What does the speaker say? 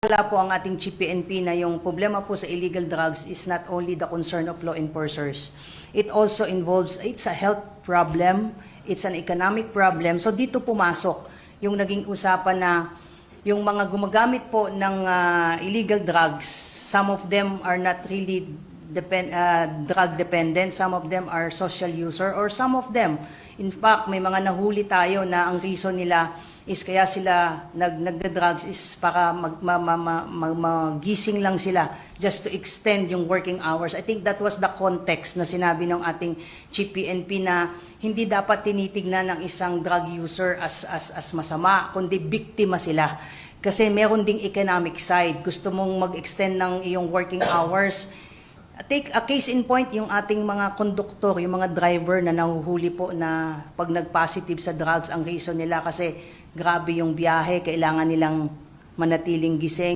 Wala po ang ating Chief PNP na yung problema po sa illegal drugs is not only the concern of law enforcers. It also involves, it's a health problem, it's an economic problem. So dito pumasok yung naging usapan na yung mga gumagamit po ng illegal drugs, some of them are not really drug dependent, some of them are social user, or some of them, in fact, may mga nahuli tayo na ang reason nila is kaya sila nagda-drugs is para magising lang sila just to extend yung working hours. I think that was the context na sinabi ng ating Chief PNP na hindi dapat tinitignan ng isang drug user as masama, kundi biktima sila. Kasi meron ding economic side. Gusto mong mag-extend ng iyong working hours. Take a case in point, yung ating mga konduktor, yung mga driver na nahuhuli po na pag nag-positive sa drugs, ang reason nila kasi grabe yung biyahe, kailangan nilang manatiling gising.